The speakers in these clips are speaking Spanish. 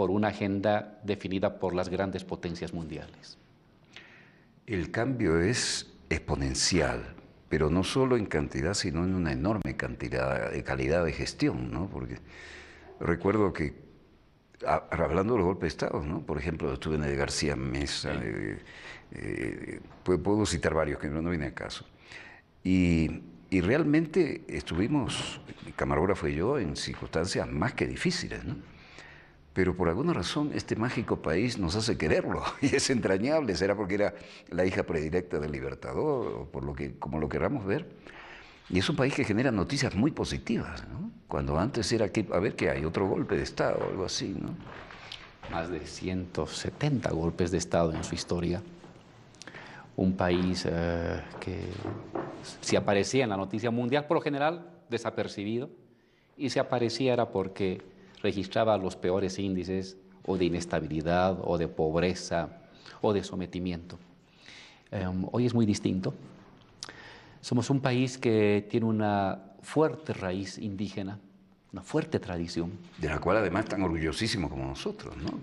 por una agenda definida por las grandes potencias mundiales. El cambio es exponencial, pero no solo en cantidad, sino en una enorme cantidad de calidad de gestión, ¿no? Porque recuerdo que, hablando de los golpes de Estado, ¿no? Por ejemplo, estuve en el de García Mesa, puedo citar varios que no viene a caso. Y realmente estuvimos, mi camarógrafo y yo, en circunstancias más que difíciles, ¿no? Pero por alguna razón este mágico país nos hace quererlo y es entrañable. ¿Será porque era la hija predilecta del Libertador o por lo que, como lo queramos ver? Y es un país que genera noticias muy positivas, ¿no? Cuando antes era que, a ver qué hay, otro golpe de Estado o algo así, ¿no? Más de 170 golpes de Estado en su historia. Un país que si aparecía en la noticia mundial, por lo general desapercibido, y si aparecía era porque registraba los peores índices o de inestabilidad o de pobreza o de sometimiento. Hoy es muy distinto. Somos un país que tiene una fuerte raíz indígena, una fuerte tradición. De la cual además están orgullosísimos como nosotros, ¿no?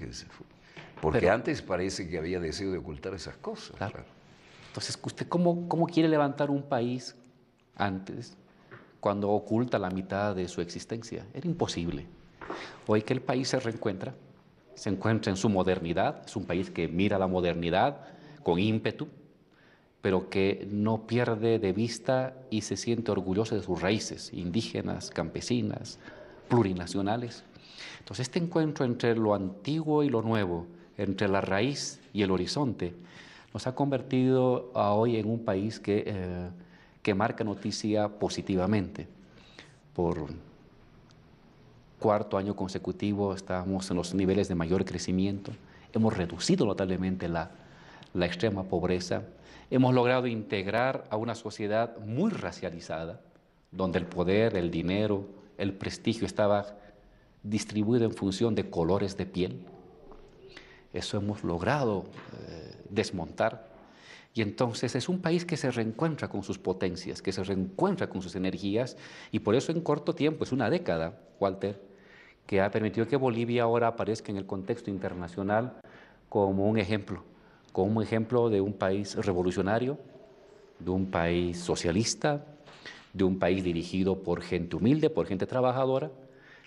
Porque pero antes parece que había deseo de ocultar esas cosas. Claro. Claro. Entonces, ¿usted cómo quiere levantar un país antes cuando oculta la mitad de su existencia? Era imposible. Hoy que el país se encuentra en su modernidad, es un país que mira la modernidad con ímpetu, pero que no pierde de vista y se siente orgulloso de sus raíces indígenas, campesinas, plurinacionales. Entonces este encuentro entre lo antiguo y lo nuevo, entre la raíz y el horizonte, nos ha convertido hoy en un país que marca noticia positivamente. Por cuarto año consecutivo estamos en los niveles de mayor crecimiento, hemos reducido notablemente la extrema pobreza, hemos logrado integrar a una sociedad muy racializada, donde el poder, el dinero, el prestigio estaba distribuido en función de colores de piel. Eso hemos logrado desmontar. Y entonces es un país que se reencuentra con sus potencias, que se reencuentra con sus energías, y por eso en corto tiempo, es una década, Walter, que ha permitido que Bolivia ahora aparezca en el contexto internacional como un ejemplo de un país revolucionario, de un país socialista, de un país dirigido por gente humilde, por gente trabajadora,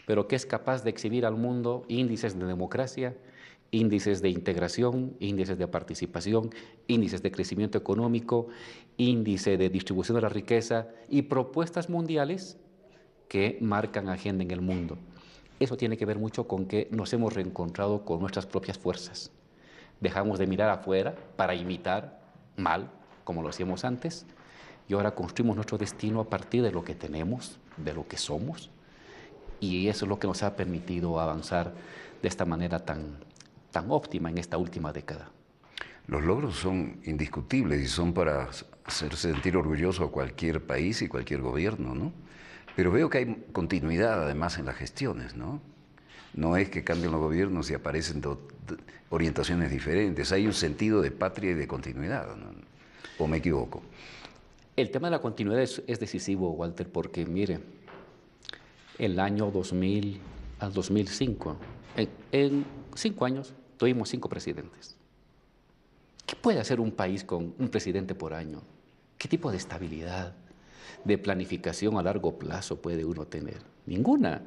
pero que es capaz de exhibir al mundo índices de democracia, índices de integración, índices de participación, índices de crecimiento económico, índice de distribución de la riqueza y propuestas mundiales que marcan agenda en el mundo. Eso tiene que ver mucho con que nos hemos reencontrado con nuestras propias fuerzas. Dejamos de mirar afuera para imitar mal, como lo hacíamos antes, y ahora construimos nuestro destino a partir de lo que tenemos, de lo que somos, y eso es lo que nos ha permitido avanzar de esta manera tan óptima en esta última década. Los logros son indiscutibles y son para hacer sentir orgulloso a cualquier país y cualquier gobierno, ¿no? Pero veo que hay continuidad además en las gestiones, ¿no? No es que cambien los gobiernos y aparecen orientaciones diferentes, hay un sentido de patria y de continuidad, ¿no? ¿O me equivoco? El tema de la continuidad es decisivo, Walter, porque mire, el año 2000 al 2005, en 5 años tuvimos 5 presidentes. ¿Qué puede hacer un país con un presidente por año? ¿Qué tipo de estabilidad, de planificación a largo plazo puede uno tener? Ninguna.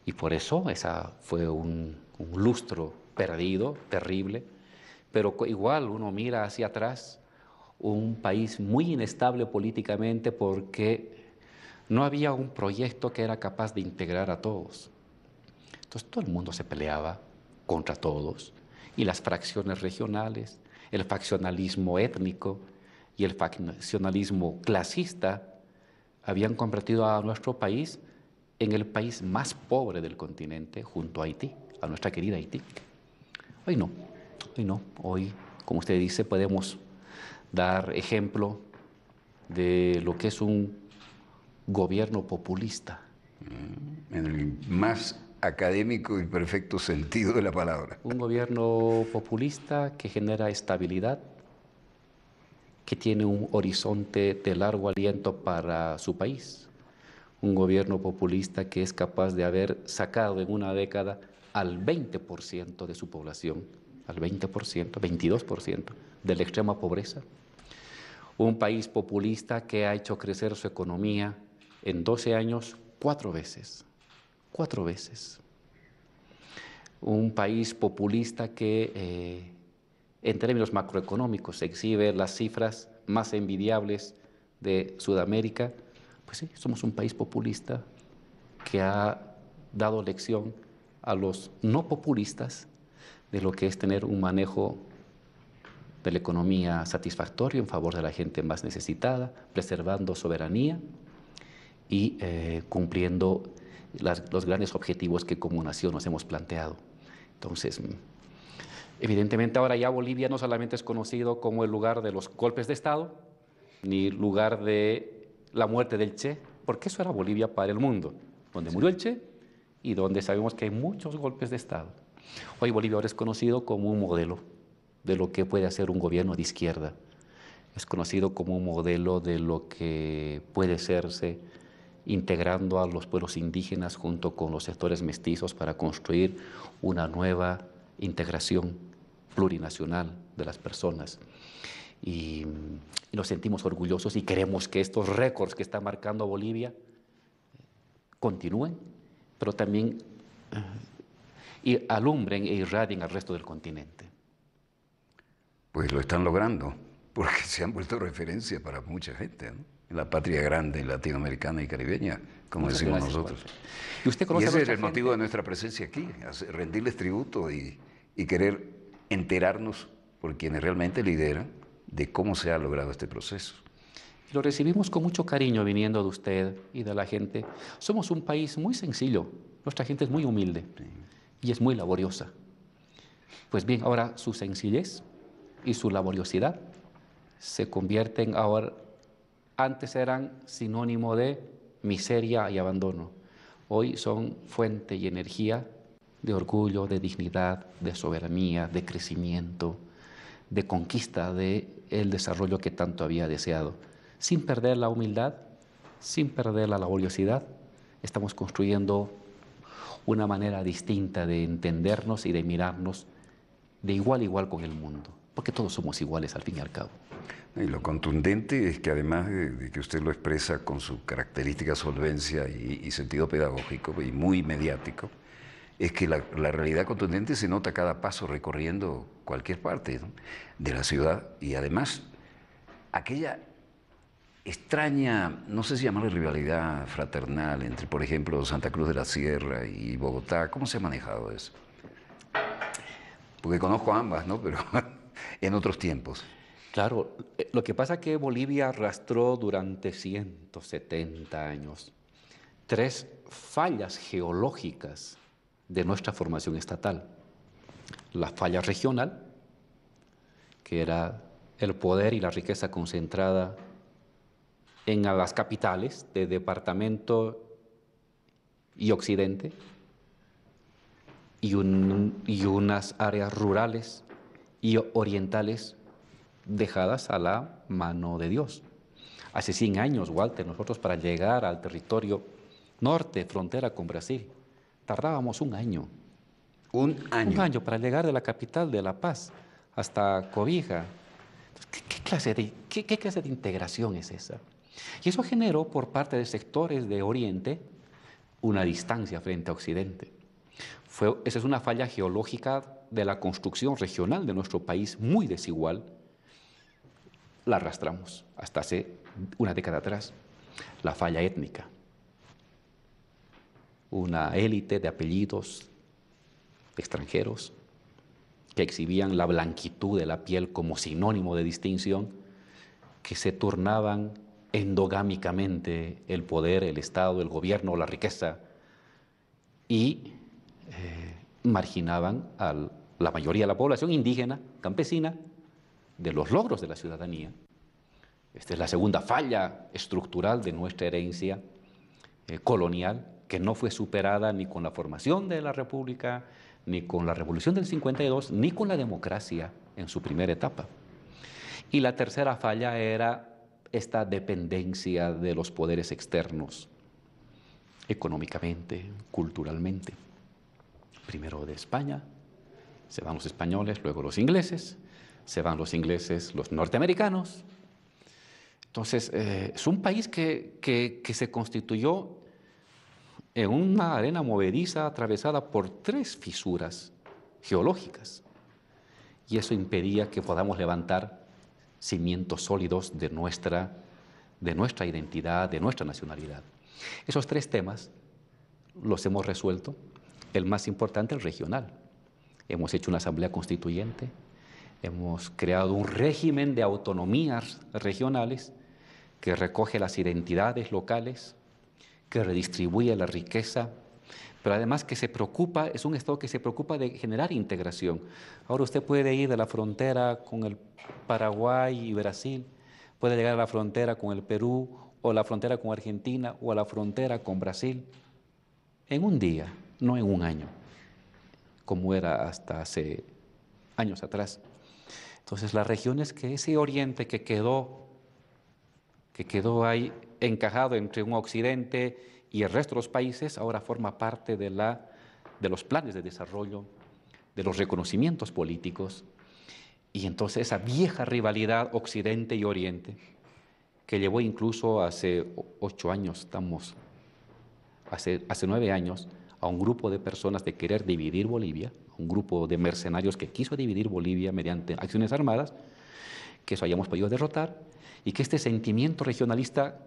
Y por eso esa fue un lustro perdido, terrible, pero igual uno mira hacia atrás, un país muy inestable políticamente porque no había un proyecto que era capaz de integrar a todos. Entonces todo el mundo se peleaba contra todos, y las fracciones regionales, el faccionalismo étnico y el faccionalismo clasista habían convertido a nuestro país en el país más pobre del continente, junto a Haití, a nuestra querida Haití. Hoy no. Hoy, como usted dice, podemos dar ejemplo de lo que es un gobierno populista. En el más académico y perfecto sentido de la palabra. Un gobierno populista que genera estabilidad, que tiene un horizonte de largo aliento para su país. Un gobierno populista que es capaz de haber sacado en una década al 20% de su población, al 20%, 22% de la extrema pobreza. Un país populista que ha hecho crecer su economía en 12 años 4 veces. 4 veces. Un país populista que en términos macroeconómicos exhibe las cifras más envidiables de Sudamérica. Pues sí, somos un país populista que ha dado lección a los no populistas de lo que es tener un manejo de la economía satisfactorio en favor de la gente más necesitada, preservando soberanía y cumpliendo los grandes objetivos que como nación nos hemos planteado. Entonces, evidentemente ahora ya Bolivia no solamente es conocido como el lugar de los golpes de Estado, ni lugar de la muerte del Che, porque eso era Bolivia para el mundo, donde murió el Che y donde sabemos que hay muchos golpes de Estado. Hoy Bolivia ahora es conocido como un modelo de lo que puede hacer un gobierno de izquierda. Es conocido como un modelo de lo que puede hacerse integrando a los pueblos indígenas junto con los sectores mestizos para construir una nueva integración plurinacional de las personas. Y nos sentimos orgullosos y queremos que estos récords que está marcando Bolivia continúen, pero también y alumbren e irradien al resto del continente. Pues lo están logrando, porque se han vuelto referencia para mucha gente, ¿no? En la patria grande latinoamericana y caribeña, como Muchas decimos gracias, nosotros. ¿Y usted conoce Y a ese es nuestra el motivo de nuestra presencia aquí, rendirles tributo y querer enterarnos por quienes realmente lideran de cómo se ha logrado este proceso. Lo recibimos con mucho cariño viniendo de usted y de la gente. Somos un país muy sencillo, nuestra gente es muy humilde y es muy laboriosa. Pues bien, ahora su sencillez y su laboriosidad se convierten ahora, antes eran sinónimo de miseria y abandono. Hoy son fuente y energía de orgullo, de dignidad, de soberanía, de crecimiento, de conquista del desarrollo que tanto había deseado. Sin perder la humildad, sin perder la laboriosidad, estamos construyendo una manera distinta de entendernos y de mirarnos de igual a igual con el mundo, porque todos somos iguales al fin y al cabo. Y lo contundente es que además de que usted lo expresa con su característica solvencia y sentido pedagógico y muy mediático, es que la realidad contundente se nota a cada paso recorriendo cualquier parte, ¿no?, de la ciudad. Y además, aquella extraña, no sé si llamarle rivalidad fraternal entre, por ejemplo, Santa Cruz de la Sierra y Bogotá, ¿cómo se ha manejado eso? Porque conozco ambas, ¿no? Pero en otros tiempos. Claro, lo que pasa es que Bolivia arrastró durante 170 años 3 fallas geológicas de nuestra formación estatal. La falla regional, que era el poder y la riqueza concentrada en las capitales de departamento y occidente, y unas áreas rurales y orientales dejadas a la mano de Dios. Hace 100 años, Walter, nosotros para llegar al territorio norte, frontera con Brasil, tardábamos un año. Un año. Un año para llegar de la capital de La Paz hasta Cobija. ¿Qué clase de integración es esa? Y eso generó por parte de sectores de Oriente una distancia frente a Occidente. Esa es una falla geológica de la construcción regional de nuestro país, muy desigual. La arrastramos hasta hace una década atrás. La falla étnica. Una élite de apellidos extranjeros que exhibían la blanquitud de la piel como sinónimo de distinción, que se turnaban endogámicamente el poder, el Estado, el gobierno, la riqueza, y marginaban a la mayoría de la población indígena, campesina, de los logros de la ciudadanía. Esta es la segunda falla estructural de nuestra herencia colonial, que no fue superada ni con la formación de la República, ni con la Revolución del 52, ni con la democracia en su primera etapa. Y la tercera falla era esta dependencia de los poderes externos, económicamente, culturalmente. Primero de España, se van los españoles, luego los ingleses, se van los ingleses, los norteamericanos. Entonces, es un país que se constituyó en una arena movediza atravesada por 3 fisuras geológicas. Y eso impedía que podamos levantar cimientos sólidos de nuestra identidad, de nuestra nacionalidad. Esos 3 temas los hemos resuelto. El más importante, el regional. Hemos hecho una asamblea constituyente, hemos creado un régimen de autonomías regionales que recoge las identidades locales, que redistribuye la riqueza, pero además que se preocupa, es un Estado que se preocupa de generar integración. Ahora usted puede ir de la frontera con el Paraguay y Brasil, puede llegar a la frontera con el Perú, o la frontera con Argentina, o a la frontera con Brasil, en un día, no en un año, como era hasta hace años atrás. Entonces, las regiones que ese oriente que quedó ahí encajado entre un occidente y el resto de los países, ahora forma parte de los planes de desarrollo, de los reconocimientos políticos, y entonces esa vieja rivalidad occidente y oriente, que llevó incluso hace 8 años, hace 9 años, a un grupo de personas de querer dividir Bolivia, un grupo de mercenarios que quiso dividir Bolivia mediante acciones armadas, que eso hayamos podido derrotar, y que este sentimiento regionalista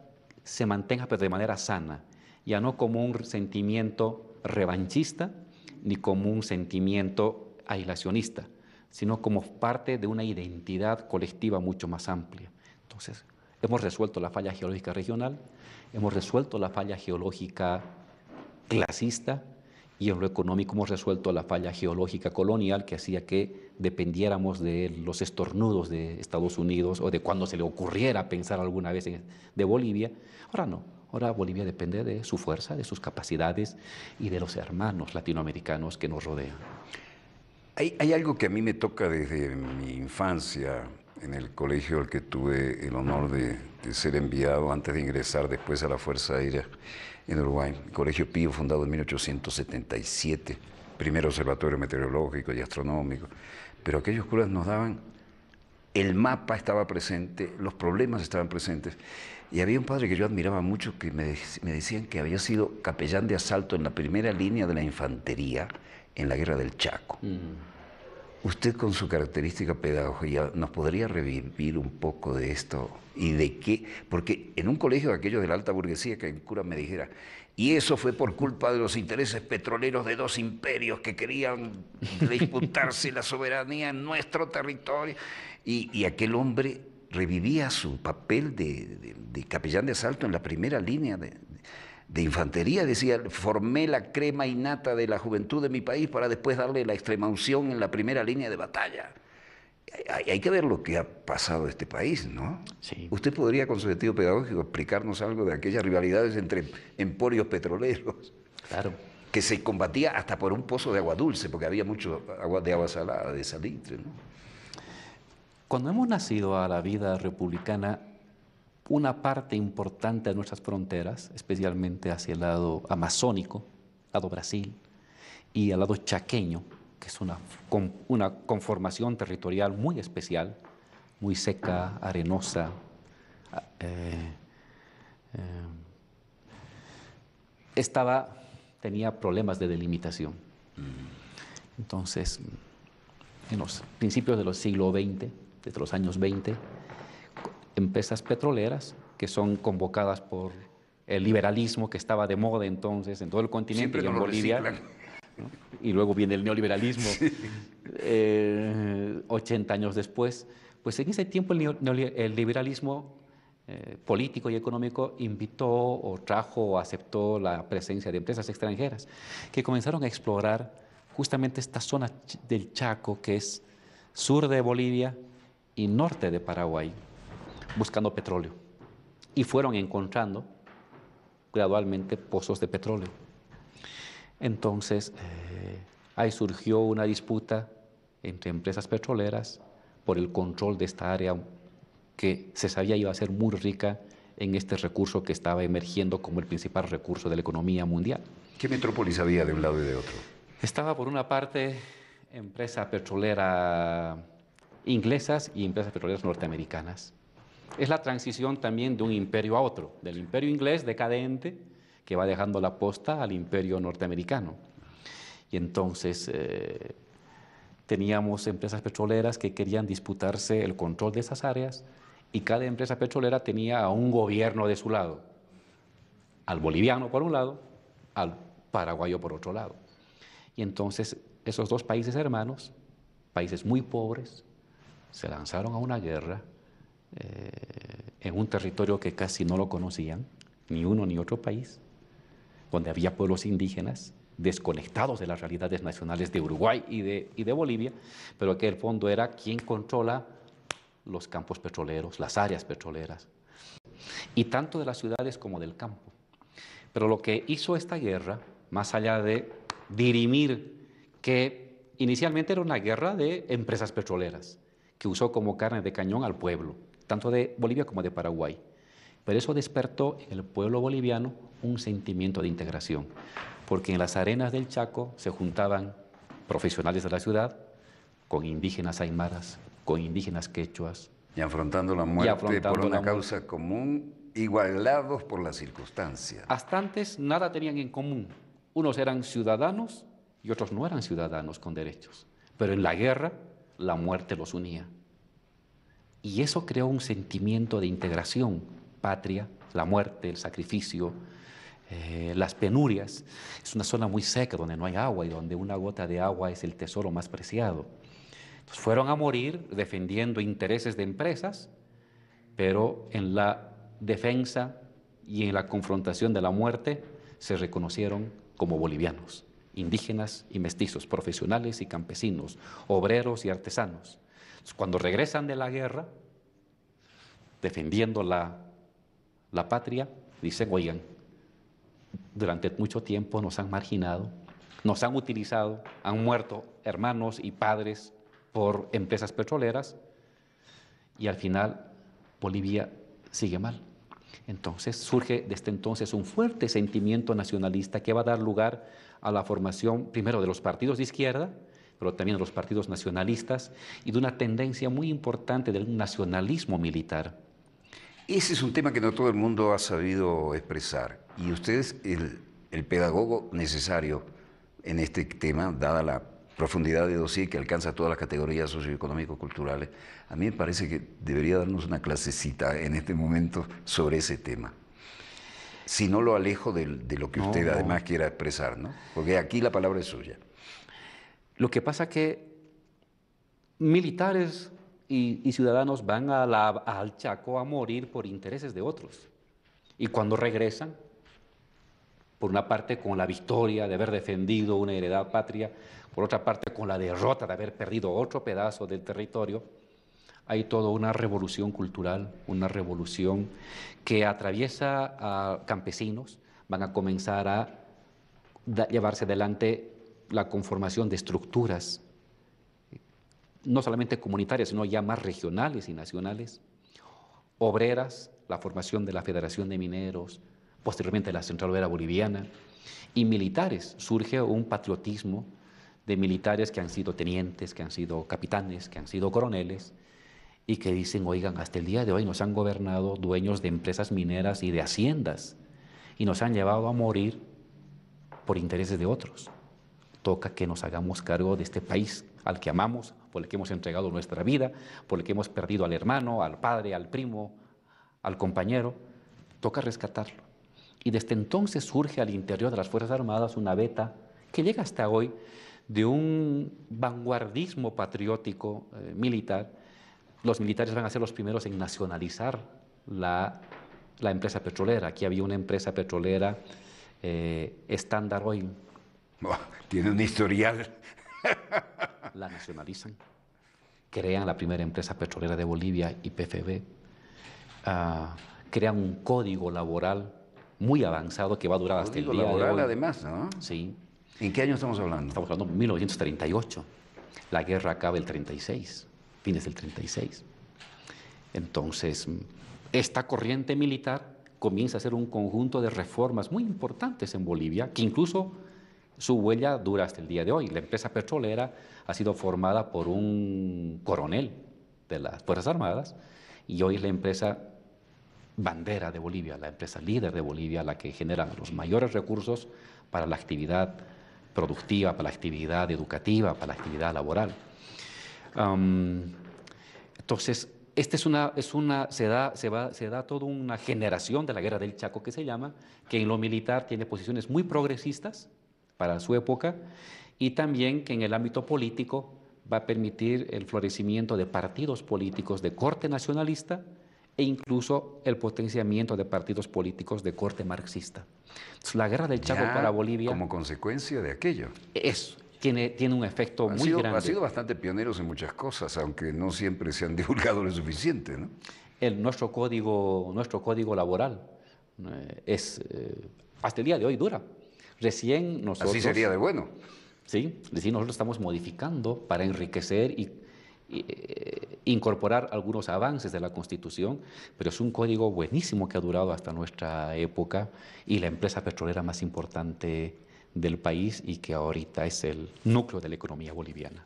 se mantenga, pero de manera sana, ya no como un sentimiento revanchista, ni como un sentimiento aislacionista, sino como parte de una identidad colectiva mucho más amplia. Entonces, hemos resuelto la falla geológica regional, hemos resuelto la falla geológica clasista, y en lo económico hemos resuelto la falla geológica colonial que hacía que dependiéramos de los estornudos de Estados Unidos o de cuando se le ocurriera pensar alguna vez de Bolivia. Ahora no, ahora Bolivia depende de su fuerza, de sus capacidades y de los hermanos latinoamericanos que nos rodean. Hay algo que a mí me toca desde mi infancia en el colegio al que tuve el honor de ser enviado antes de ingresar después a la Fuerza Aérea en Uruguay, el Colegio Pío, fundado en 1877, primer observatorio meteorológico y astronómico, pero aquellos curas nos daban, el mapa estaba presente, los problemas estaban presentes, y había un padre que yo admiraba mucho que me decían que había sido capellán de asalto en la primera línea de la infantería en la Guerra del Chaco. Usted, con su característica pedagogía, ¿nos podría revivir un poco de esto? ¿Y de qué? Porque en un colegio de aquellos de la alta burguesía, que el cura me dijera, y eso fue por culpa de los intereses petroleros de 2 imperios que querían disputarse la soberanía en nuestro territorio, y aquel hombre revivía su papel de capellán de asalto en la primera línea de infantería, decía, formé la crema innata de la juventud de mi país para después darle la extremaunción en la primera línea de batalla. Hay que ver lo que ha pasado en este país, ¿no? Sí. ¿Usted podría, con su sentido pedagógico, explicarnos algo de aquellas rivalidades entre emporios petroleros? Claro. Que se combatía hasta por un pozo de agua dulce, porque había mucho agua de agua salada, de salitre, ¿no? Cuando hemos nacido a la vida republicana, una parte importante de nuestras fronteras, especialmente hacia el lado amazónico, lado Brasil, y al lado chaqueño, que es una conformación territorial muy especial, muy seca, arenosa, tenía problemas de delimitación. Entonces, en los principios del siglo XX, desde los años 20, empresas petroleras que son convocadas por el liberalismo que estaba de moda entonces en todo el continente. Siempre y en Bolivia, ¿no? Y luego viene el neoliberalismo, sí. 80 años después. Pues en ese tiempo el liberalismo político y económico invitó o trajo o aceptó la presencia de empresas extranjeras que comenzaron a explorar justamente esta zona del Chaco, que es sur de Bolivia y norte de Paraguay, buscando petróleo, y fueron encontrando gradualmente pozos de petróleo. Entonces, ahí surgió una disputa entre empresas petroleras por el control de esta área que se sabía iba a ser muy rica en este recurso que estaba emergiendo como el principal recurso de la economía mundial. ¿Qué metrópolis había de un lado y de otro? Estaba por una parte empresa petrolera inglesas y empresas petroleras norteamericanas. Es la transición también de un imperio a otro, del imperio inglés decadente que va dejando la posta al imperio norteamericano. Y entonces teníamos empresas petroleras que querían disputarse el control de esas áreas y cada empresa petrolera tenía a un gobierno de su lado, al boliviano por un lado, al paraguayo por otro lado. Y entonces esos dos países hermanos, países muy pobres, se lanzaron a una guerra en un territorio que casi no lo conocían, ni uno ni otro país, donde había pueblos indígenas desconectados de las realidades nacionales de Uruguay y de Bolivia, pero que el fondo era quién controla los campos petroleros, las áreas petroleras, y tanto de las ciudades como del campo. Pero lo que hizo esta guerra, más allá de dirimir que inicialmente era una guerra de empresas petroleras, que usó como carne de cañón al pueblo, tanto de Bolivia como de Paraguay. Pero eso despertó en el pueblo boliviano un sentimiento de integración, porque en las arenas del Chaco se juntaban profesionales de la ciudad con indígenas aymaras, con indígenas quechuas. Y afrontando la muerte por una causa común, igualados por las circunstancias. Hasta antes nada tenían en común. Unos eran ciudadanos y otros no eran ciudadanos con derechos. Pero en la guerra, la muerte los unía. Y eso creó un sentimiento de integración patria, la muerte, el sacrificio, las penurias. Es una zona muy seca donde no hay agua y donde una gota de agua es el tesoro más preciado. Entonces fueron a morir defendiendo intereses de empresas, pero en la defensa y en la confrontación de la muerte se reconocieron como bolivianos, indígenas y mestizos, profesionales y campesinos, obreros y artesanos. Entonces, cuando regresan de la guerra, defendiendo la patria, dicen, oigan, durante mucho tiempo nos han marginado, nos han utilizado, han muerto hermanos y padres por empresas petroleras y al final Bolivia sigue mal. Entonces surge desde entonces un fuerte sentimiento nacionalista que va a dar lugar a la formación primero de los partidos de izquierda, pero también de los partidos nacionalistas y de una tendencia muy importante del nacionalismo militar. Ese es un tema que no todo el mundo ha sabido expresar y usted es el pedagogo necesario en este tema, dada la profundidad de dossier que alcanza todas las categorías socioeconómico-culturales. A mí me parece que debería darnos una clasecita en este momento sobre ese tema. Si no lo alejo de lo que usted además quiera expresar, ¿no? Porque aquí la palabra es suya. Lo que pasa que militares y ciudadanos van al Chaco a morir por intereses de otros. Y cuando regresan, por una parte con la victoria de haber defendido una heredad patria, por otra parte con la derrota de haber perdido otro pedazo del territorio, hay toda una revolución cultural, una revolución que atraviesa a campesinos, van a comenzar a llevarse adelante la conformación de estructuras, no solamente comunitarias, sino ya más regionales y nacionales, obreras, la formación de la Federación de Mineros, posteriormente la Central Obrera Boliviana, y militares, surge un patriotismo de militares que han sido tenientes, que han sido capitanes, que han sido coroneles, y que dicen, oigan, hasta el día de hoy nos han gobernado dueños de empresas mineras y de haciendas, y nos han llevado a morir por intereses de otros. Toca que nos hagamos cargo de este país al que amamos, por el que hemos entregado nuestra vida, por el que hemos perdido al hermano, al padre, al primo, al compañero. Toca rescatarlo. Y desde entonces surge al interior de las Fuerzas Armadas una veta que llega hasta hoy de un vanguardismo patriótico militar. Los militares van a ser los primeros en nacionalizar la empresa petrolera. Aquí había una empresa petrolera, Standard Oil. Oh, tiene un historial. La nacionalizan, crean la primera empresa petrolera de Bolivia, YPFB, crean un código laboral muy avanzado que va a durar hasta el día de hoy. Código laboral además, ¿no? Sí. ¿En qué año estamos hablando? Estamos hablando de 1938. La guerra acaba el 36, fines del 36. Entonces, esta corriente militar comienza a hacer un conjunto de reformas muy importantes en Bolivia, que incluso Su huella dura hasta el día de hoy. La empresa petrolera ha sido formada por un coronel de las Fuerzas Armadas y hoy es la empresa bandera de Bolivia, la empresa líder de Bolivia, la que genera los mayores recursos para la actividad productiva, para la actividad educativa, para la actividad laboral. Entonces, se da toda una generación de la Guerra del Chaco que se llama, que en lo militar tiene posiciones muy progresistas para su época y también que en el ámbito político va a permitir el florecimiento de partidos políticos de corte nacionalista e incluso el potenciamiento de partidos políticos de corte marxista. Entonces, la Guerra del Chaco Ya para Bolivia como consecuencia de aquello. tiene un efecto muy grande. Ha sido bastante pioneros en muchas cosas, aunque no siempre se han divulgado lo suficiente, ¿no? Nuestro código laboral hasta el día de hoy dura. Recién nosotros... Así sería de bueno. Sí, recién nosotros estamos modificando para enriquecer y incorporar algunos avances de la Constitución, pero es un código buenísimo que ha durado hasta nuestra época y la empresa petrolera más importante del país y que ahorita es el núcleo de la economía boliviana.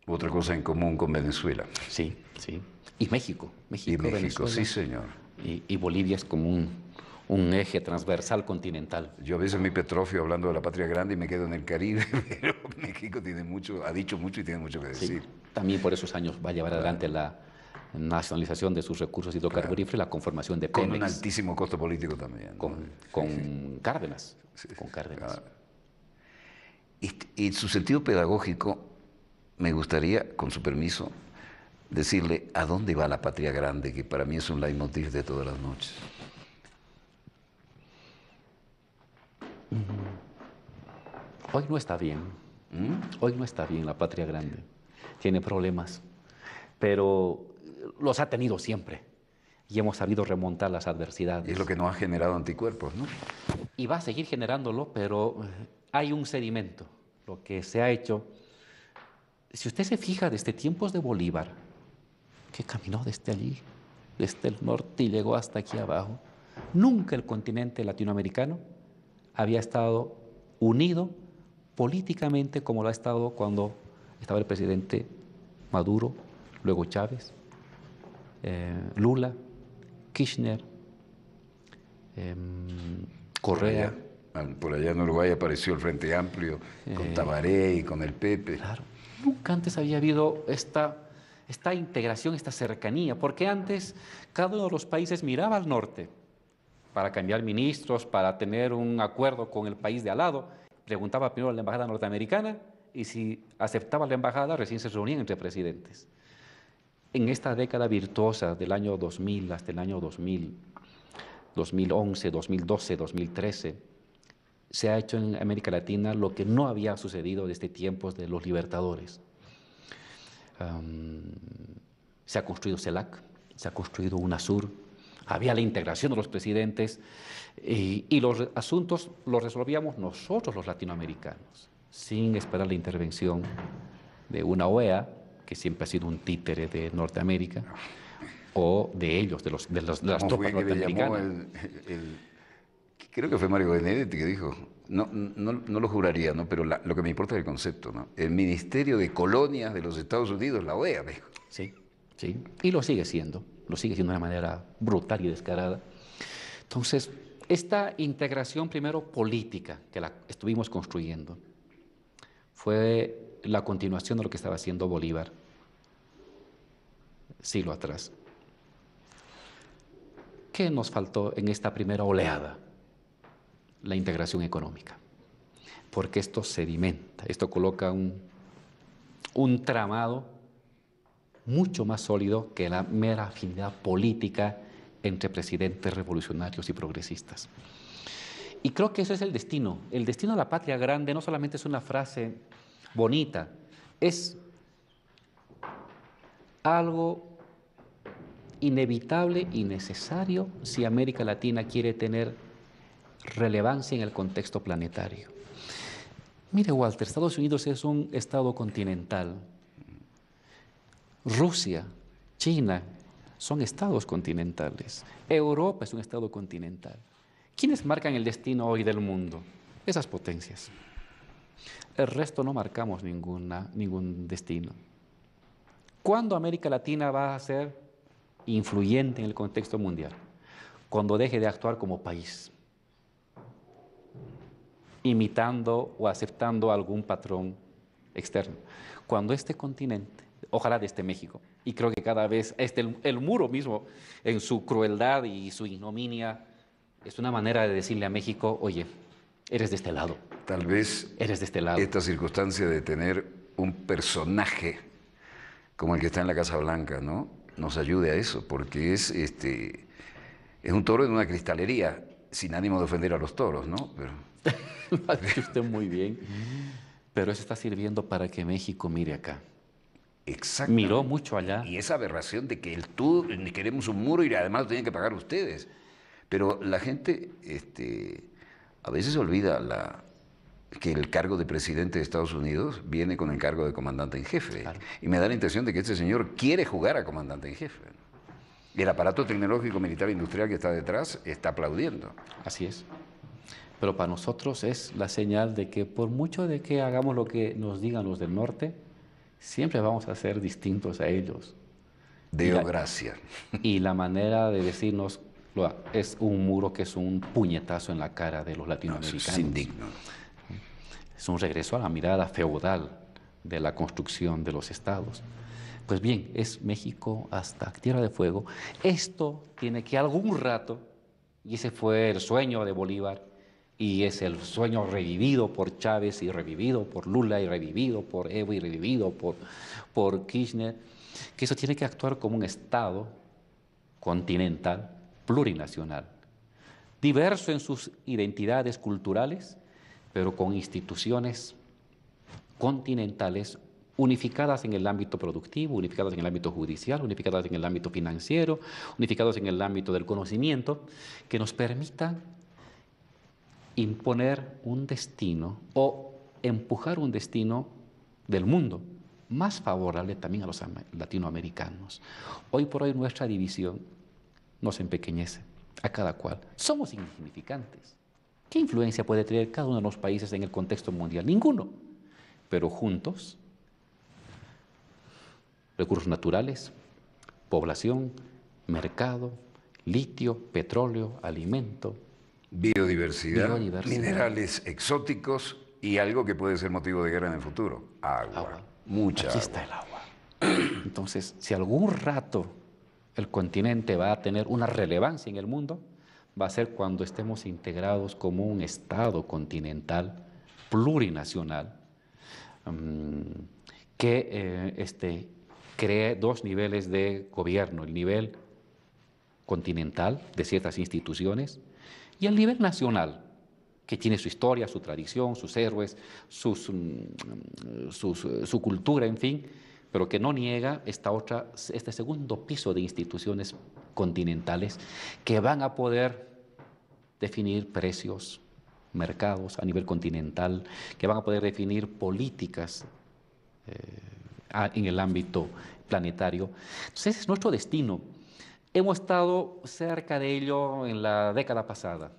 Otra cosa en común con Venezuela. Sí, sí. Y México. Y México, Venezuela. sí, señor. Y Bolivia es como un eje transversal continental. Yo a veces me petrofio hablando de la patria grande y me quedo en el Caribe, pero México tiene mucho, ha dicho mucho y tiene mucho que decir. Sí, también por esos años va a llevar adelante la nacionalización de sus recursos hidrocarburíferos y la conformación de Pemex. Con un altísimo costo político también. Con Cárdenas. Sí, con Cárdenas. Y su sentido pedagógico, me gustaría, con su permiso, decirle a dónde va la patria grande, que para mí es un leitmotiv de todas las noches. Hoy no está bien. Hoy no está bien la patria grande. Tiene problemas, pero los ha tenido siempre y hemos sabido remontar las adversidades. Y es lo que nos ha generado anticuerpos, ¿no? Y va a seguir generándolo, pero hay un sedimento. Lo que se ha hecho, si usted se fija desde tiempos de Bolívar, que caminó desde allí, desde el norte y llegó hasta aquí abajo, nunca el continente latinoamericano había estado unido políticamente como lo ha estado cuando estaba el presidente Maduro, luego Chávez, Lula, Kirchner, Correa. Por allá en Uruguay apareció el Frente Amplio con Tabaré y con el Pepe. Claro, nunca antes había habido esta integración, esta cercanía, porque antes cada uno de los países miraba al norte para cambiar ministros, para tener un acuerdo con el país de al lado, preguntaba primero a la embajada norteamericana y si aceptaba la embajada recién se reunían entre presidentes. En esta década virtuosa del año 2000 hasta el año 2000, 2011, 2012, 2013, se ha hecho en América Latina lo que no había sucedido desde tiempos de los libertadores. Se ha construido CELAC, se ha construido UNASUR, había la integración de los presidentes y los asuntos los resolvíamos nosotros los latinoamericanos, sin esperar la intervención de una OEA, que siempre ha sido un títere de Norteamérica, o de ellos, de las tropas norteamericanas. Creo que fue Mario Benedetti que dijo, no lo juraría, ¿no? Pero lo que me importa es el concepto, ¿no? El Ministerio de Colonias de los Estados Unidos, la OEA, dijo. Sí, sí, y lo sigue siendo de una manera brutal y descarada. Entonces, esta integración primero política que la estuvimos construyendo fue la continuación de lo que estaba haciendo Bolívar siglo atrás. ¿Qué nos faltó en esta primera oleada? La integración económica, porque esto sedimenta, esto coloca un tramado mucho más sólido que la mera afinidad política entre presidentes revolucionarios y progresistas. Y creo que ese es el destino de la patria grande no solamente es una frase bonita, es algo inevitable y necesario si América Latina quiere tener relevancia en el contexto planetario. Mire, Walter, Estados Unidos es un estado continental. Rusia, China son estados continentales. Europa es un estado continental. ¿Quiénes marcan el destino hoy del mundo? esas potencias. El resto no marcamos ningún destino. ¿Cuándo América Latina va a ser influyente en el contexto mundial? Cuando deje de actuar como país, imitando o aceptando algún patrón externo. Cuando este continente, ojalá desde México, y creo que cada vez el muro mismo, en su crueldad y su ignominia, es una manera de decirle a México, oye, eres de este lado. Tal vez eres de este lado. Esta circunstancia de tener un personaje como el que está en la Casa Blanca, ¿no?, nos ayude a eso, porque es un toro en una cristalería, sin ánimo de ofender a los toros, ¿no? Pero... Lo ha dicho usted muy bien. Pero eso está sirviendo para que México mire acá. Exacto. Miró mucho allá. Y esa aberración de que ni queremos un muro y además lo tienen que pagar ustedes. Pero la gente a veces olvida que el cargo de presidente de Estados Unidos viene con el cargo de comandante en jefe. Claro. Y me da la impresión de que este señor quiere jugar a comandante en jefe. Y el aparato tecnológico, militar e industrial que está detrás está aplaudiendo. Así es. Pero para nosotros es la señal de que por mucho de que hagamos lo que nos digan los del norte, siempre vamos a ser distintos a ellos. Deo gracia. Y la manera de decirnos es un muro que es un puñetazo en la cara de los latinoamericanos. No, es indigno. Es un regreso a la mirada feudal de la construcción de los estados. Pues bien, es México hasta Tierra de Fuego. Esto tiene que algún rato, y ese fue el sueño de Bolívar, y es el sueño revivido por Chávez y revivido por Lula y revivido por Evo y revivido por Kirchner, que eso tiene que actuar como un Estado continental, plurinacional, diverso en sus identidades culturales, pero con instituciones continentales unificadas en el ámbito productivo, unificadas en el ámbito judicial, unificadas en el ámbito financiero, unificadas en el ámbito del conocimiento, que nos permitan imponer un destino o empujar un destino del mundo más favorable también a los latinoamericanos. Hoy por hoy nuestra división nos empequeñece a cada cual. Somos insignificantes. ¿Qué influencia puede tener cada uno de los países en el contexto mundial? Ninguno. Pero juntos, recursos naturales, población, mercado, litio, petróleo, alimento, biodiversidad, minerales exóticos y algo que puede ser motivo de guerra en el futuro, agua. Mucha agua. Aquí está el agua. Entonces, si algún rato el continente va a tener una relevancia en el mundo, va a ser cuando estemos integrados como un Estado continental, plurinacional, que cree dos niveles de gobierno, el nivel continental de ciertas instituciones y el nivel nacional, que tiene su historia, su tradición, sus héroes, su cultura, en fin, pero que no niega este segundo piso de instituciones continentales que van a poder definir precios, mercados a nivel continental, que van a poder definir políticas en el ámbito planetario. Entonces, ese es nuestro destino. Hemos estado cerca de ello en la década pasada.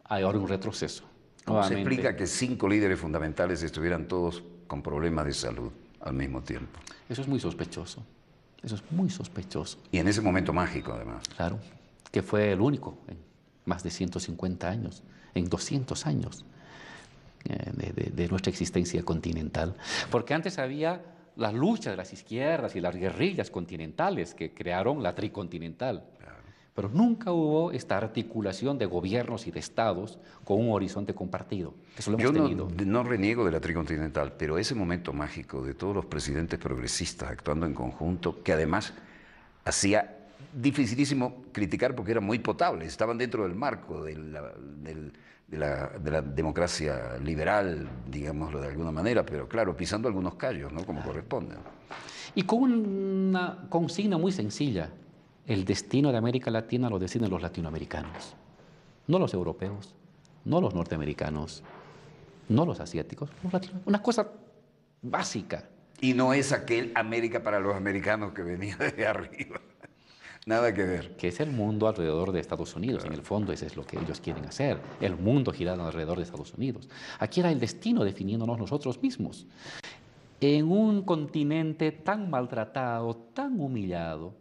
Hay ahora un retroceso. ¿Cómo se explica que 5 líderes fundamentales estuvieran todos con problemas de salud al mismo tiempo? Eso es muy sospechoso. Eso es muy sospechoso. Y en ese momento mágico, además. Claro, que fue el único en más de 150 años, en 200 años de nuestra existencia continental. Porque antes había las luchas de las izquierdas y las guerrillas continentales que crearon la tricontinental. Claro. Pero nunca hubo esta articulación de gobiernos y de estados con un horizonte compartido. Eso lo hemos tenido. Yo no reniego de la tricontinental, pero ese momento mágico de todos los presidentes progresistas actuando en conjunto, que además hacía dificilísimo criticar porque eran muy potables, estaban dentro del marco de la democracia liberal, digámoslo de alguna manera, pero claro, pisando algunos callos, ¿no?, como corresponde. Y con una consigna muy sencilla: el destino de América Latina lo deciden los latinoamericanos, no los europeos, no los norteamericanos, no los asiáticos, los latinos. Una cosa básica. Y no es aquel América para los americanos que venía de arriba. Nada que ver. que es el mundo alrededor de Estados Unidos. En el fondo, eso es lo que ellos quieren hacer, el mundo girando alrededor de Estados Unidos. Aquí era el destino definiéndonos nosotros mismos. En un continente tan maltratado, tan humillado,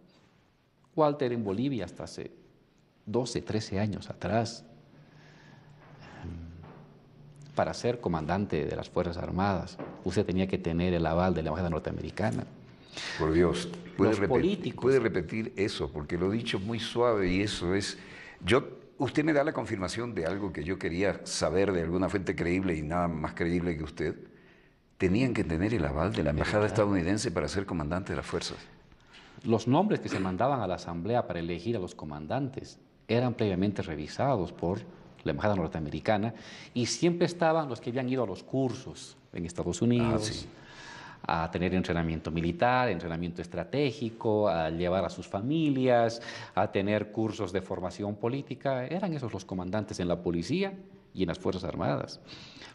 Walter, en Bolivia hasta hace 12, 13 años atrás, para ser comandante de las Fuerzas Armadas, usted tenía que tener el aval de la Embajada norteamericana. Por Dios, Los políticos. puede repetir eso, porque lo he dicho muy suave y eso es... Usted me da la confirmación de algo que yo quería saber de alguna fuente creíble y nada más creíble que usted. Tenían que tener el aval de la Embajada estadounidense para ser comandante de las fuerzas. Los nombres que se mandaban a la Asamblea para elegir a los comandantes eran previamente revisados por la Embajada norteamericana y siempre estaban los que habían ido a los cursos en Estados Unidos, sí. a tener entrenamiento militar, entrenamiento estratégico, a llevar a sus familias, a tener cursos de formación política. Eran esos los comandantes en la policía y en las Fuerzas Armadas.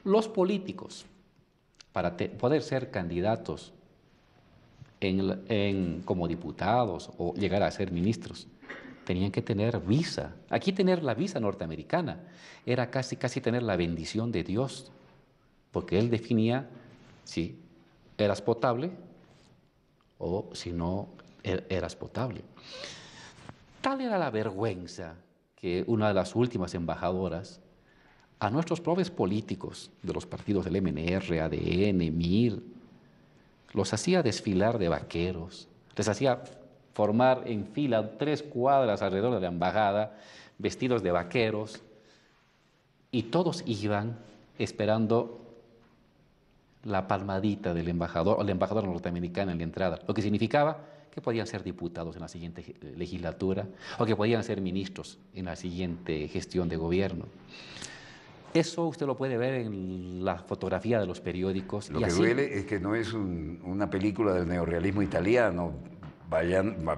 Los políticos, para poder ser candidatos como diputados o llegar a ser ministros, tenían que tener visa. Aquí tener la visa norteamericana era casi tener la bendición de Dios, porque Él definía si eras potable o si no eras potable. Tal era la vergüenza que una de las últimas embajadoras a nuestros propios políticos de los partidos del MNR, ADN, MIR, los hacía desfilar de vaqueros, les hacía formar en fila 3 cuadras alrededor de la embajada, vestidos de vaqueros, y todos iban esperando la palmadita del embajador o la embajadora norteamericana en la entrada, lo que significaba que podían ser diputados en la siguiente legislatura o que podían ser ministros en la siguiente gestión de gobierno. Eso usted lo puede ver en la fotografía de los periódicos. Lo que duele es que no es una película del neorrealismo italiano,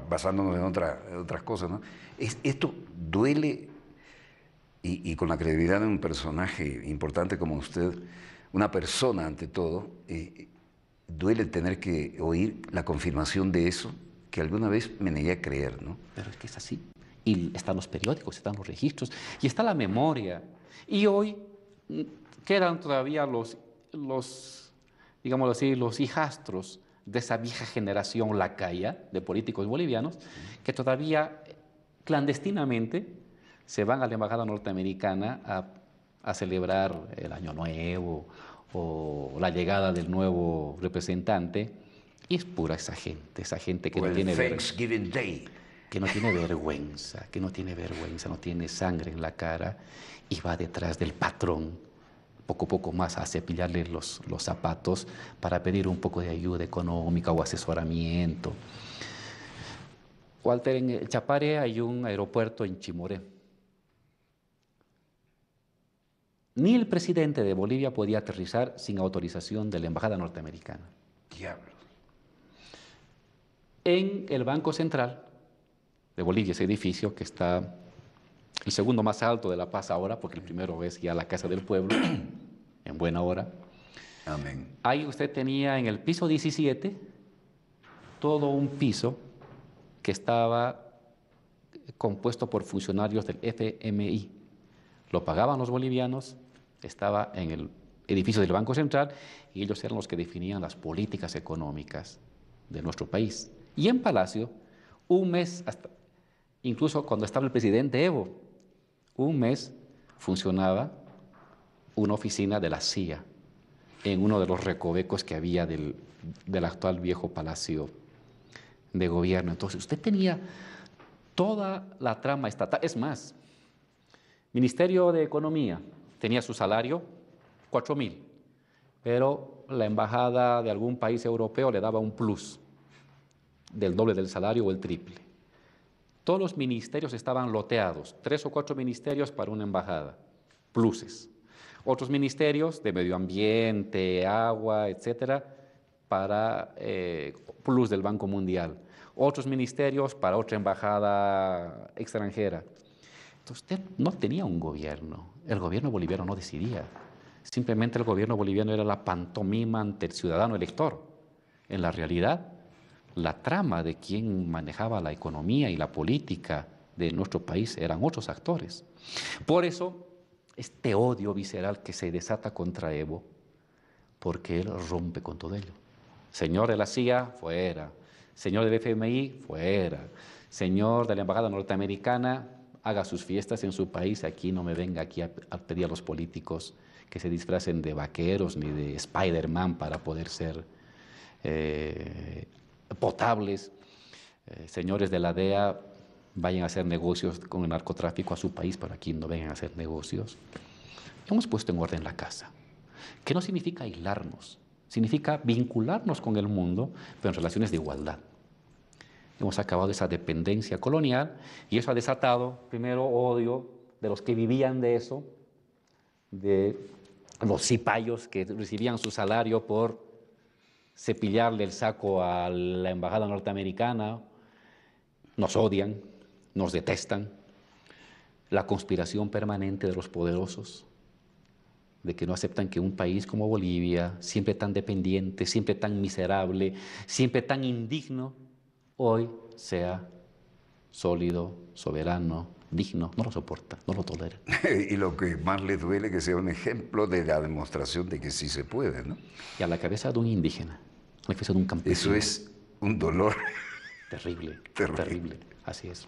basándonos en otras cosas, ¿no? Esto duele, y con la credibilidad de un personaje importante como usted, una persona ante todo, duele tener que oír la confirmación de eso que alguna vez me negué a creer, ¿no? Pero es que es así. Y están los periódicos, están los registros, y está la memoria. Y hoy quedan todavía digámoslo así, los hijastros de esa vieja generación lacaya de políticos bolivianos que todavía clandestinamente se van a la embajada norteamericana a celebrar el Año Nuevo o la llegada del nuevo representante, y es pura esa gente que no tiene Thanksgiving Day. Que no tiene vergüenza, no tiene sangre en la cara y va detrás del patrón, poco a poco más a cepillarle los zapatos para pedir un poco de ayuda económica o asesoramiento. Walter, en el Chapare hay un aeropuerto en Chimoré. Ni el presidente de Bolivia podía aterrizar sin autorización de la embajada norteamericana. Diablos. En el Banco Central de Bolivia, ese edificio que está el segundo más alto de La Paz ahora, porque el primero es ya la Casa del Pueblo, en buena hora. Amén. Ahí usted tenía en el piso 17 todo un piso que estaba compuesto por funcionarios del FMI. Lo pagaban los bolivianos, estaba en el edificio del Banco Central y ellos eran los que definían las políticas económicas de nuestro país. Y en Palacio, un mes, incluso cuando estaba el presidente Evo, un mes funcionaba una oficina de la CIA en uno de los recovecos que había del actual viejo Palacio de Gobierno. Entonces usted tenía toda la trama estatal. Es más, Ministerio de Economía tenía su salario 4.000, pero la embajada de algún país europeo le daba un plus del doble del salario o el triple. Todos los ministerios estaban loteados, 3 o 4 ministerios para una embajada, pluses. Otros ministerios de medio ambiente, agua, etcétera, para plus del Banco Mundial. Otros ministerios para otra embajada extranjera. Entonces usted no tenía un gobierno, el gobierno boliviano no decidía. Simplemente el gobierno boliviano era la pantomima ante el ciudadano elector. En la realidad, la trama de quien manejaba la economía y la política de nuestro país eran otros actores. Por eso, este odio visceral que se desata contra Evo, porque él rompe con todo ello. Señor de la CIA, fuera. Señor del FMI, fuera. Señor de la Embajada Norteamericana, haga sus fiestas en su país. Aquí no me venga aquí a pedir a los políticos que se disfracen de vaqueros ni de Spider-Man para poder ser potables. Señores de la DEA, vayan a hacer negocios con el narcotráfico a su país, pero aquí no vengan a hacer negocios. Hemos puesto en orden la casa, que no significa aislarnos, significa vincularnos con el mundo, pero en relaciones de igualdad. Hemos acabado esa dependencia colonial y eso ha desatado, primero, odio de los que vivían de eso, de los cipayos que recibían su salario por cepillarle el saco a la embajada norteamericana. Nos odian, nos detestan. La conspiración permanente de los poderosos, de que no aceptan que un país como Bolivia, siempre tan dependiente, siempre tan miserable, siempre tan indigno, hoy sea sólido, soberano, digno. No lo soporta, no lo tolera. Y lo que más le duele que sea un ejemplo de la demostración de que sí se puede, ¿no? Y a la cabeza de un indígena, a la cabeza de un campesino. Eso es un dolor terrible, terrible. terrible, así es.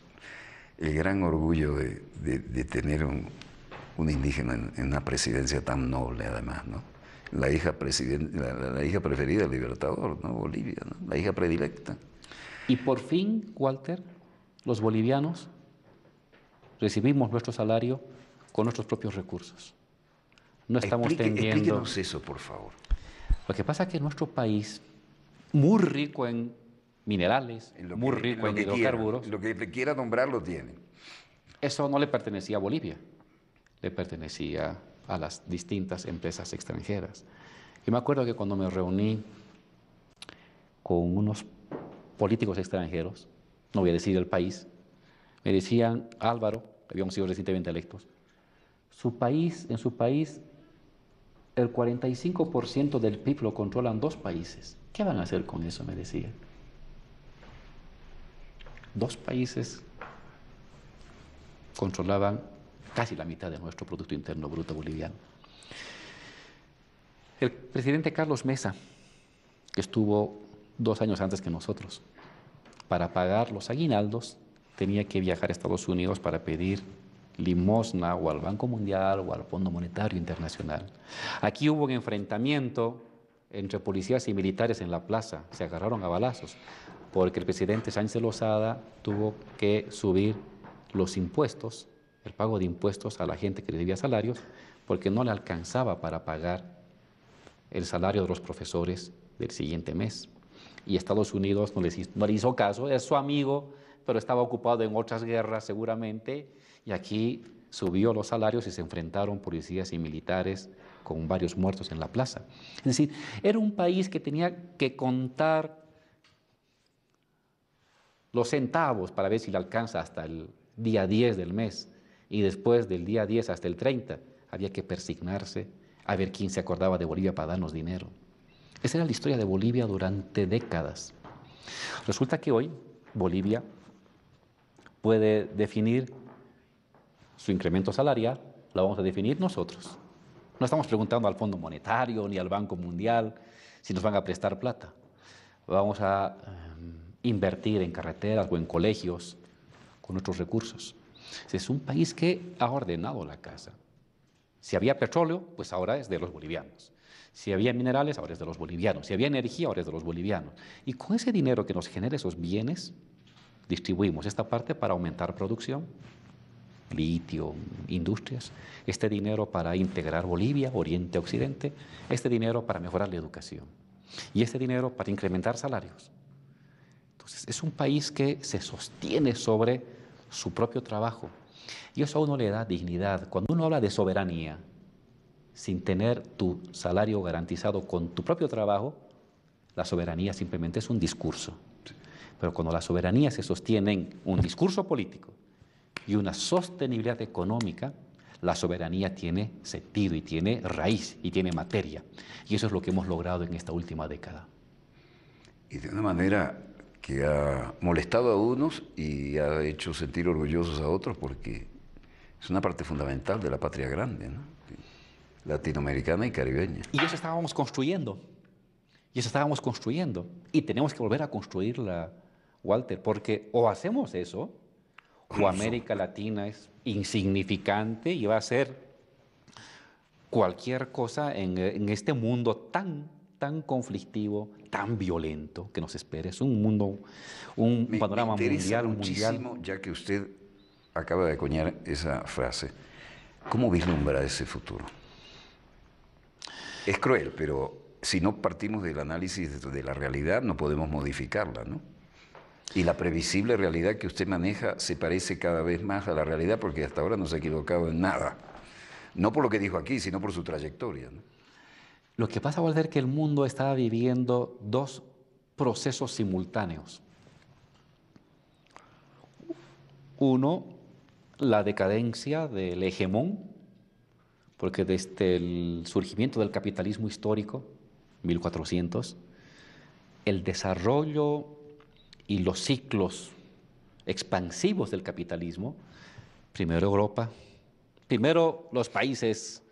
El gran orgullo de tener un indígena en una presidencia tan noble, además, ¿no? La hija preferida del Libertador, ¿no? Bolivia, ¿no? La hija predilecta. Y por fin, Walter, los bolivianos recibimos nuestro salario con nuestros propios recursos. No estamos tendiendo... Explíquenos eso, por favor. Lo que pasa es que nuestro país, muy rico en minerales, muy rico en hidrocarburos... Lo que quiera nombrar lo tiene. Eso no le pertenecía a Bolivia, le pertenecía a las distintas empresas extranjeras. Yo me acuerdo que cuando me reuní con unos políticos extranjeros, no voy a decir el país, me decían: Álvaro, habíamos sido recientemente electos, en su país, el 45% del PIB lo controlan 2 países. ¿Qué van a hacer con eso?, me decían. 2 países controlaban casi la mitad de nuestro Producto Interno Bruto boliviano. El presidente Carlos Mesa, que estuvo 2 años antes que nosotros, para pagar los aguinaldos tenía que viajar a Estados Unidos para pedir limosna o al Banco Mundial o al Fondo Monetario Internacional. Aquí hubo un enfrentamiento entre policías y militares en la plaza, se agarraron a balazos, porque el presidente Sánchez de Lozada tuvo que subir los impuestos, el pago de impuestos a la gente que recibía salarios, porque no le alcanzaba para pagar el salario de los profesores del siguiente mes. Y Estados Unidos no le hizo caso, es su amigo, pero estaba ocupado en otras guerras seguramente, y aquí subió los salarios y se enfrentaron policías y militares con varios muertos en la plaza. Es decir, era un país que tenía que contar los centavos para ver si le alcanza hasta el día 10 del mes, y después del día 10 hasta el 30 había que persignarse a ver quién se acordaba de Bolivia para darnos dinero. Esa era la historia de Bolivia durante décadas. Resulta que hoy Bolivia puede definir su incremento salarial, lo vamos a definir nosotros. No estamos preguntando al Fondo Monetario ni al Banco Mundial si nos van a prestar plata. Vamos a invertir en carreteras o en colegios con nuestros recursos. Es un país que ha ordenado la casa. Si había petróleo, pues ahora es de los bolivianos. Si había minerales, ahora es de los bolivianos. Si había energía, ahora es de los bolivianos. Y con ese dinero que nos genera esos bienes, distribuimos esta parte para aumentar producción, litio, industrias, este dinero para integrar Bolivia, Oriente, Occidente, este dinero para mejorar la educación y este dinero para incrementar salarios. Entonces, es un país que se sostiene sobre su propio trabajo y eso a uno le da dignidad. Cuando uno habla de soberanía, sin tener tu salario garantizado con tu propio trabajo, la soberanía simplemente es un discurso. Pero cuando la soberanía se sostiene en un discurso político y una sostenibilidad económica, la soberanía tiene sentido y tiene raíz y tiene materia. Y eso es lo que hemos logrado en esta última década. Y de una manera que ha molestado a unos y ha hecho sentir orgullosos a otros porque es una parte fundamental de la patria grande, ¿no? Latinoamericana y caribeña. Y eso estábamos construyendo. Y eso estábamos construyendo. Y tenemos que volver a construirla, Walter, porque o hacemos eso, o América Latina es insignificante y va a ser cualquier cosa en este mundo tan conflictivo, tan violento que nos espera. Es un mundo, un panorama me interesa mundial. muchísimo, ya que usted acaba de acuñar esa frase, ¿cómo vislumbra ese futuro? Es cruel, pero si no partimos del análisis de la realidad, no podemos modificarla, ¿no? Y la previsible realidad que usted maneja se parece cada vez más a la realidad porque hasta ahora no se ha equivocado en nada. No por lo que dijo aquí, sino por su trayectoria, ¿no? Lo que pasa, Walter, que el mundo está viviendo dos procesos simultáneos. Uno, la decadencia del hegemón, porque desde el surgimiento del capitalismo histórico, 1400, el desarrollo y los ciclos expansivos del capitalismo, primero Europa, primero los países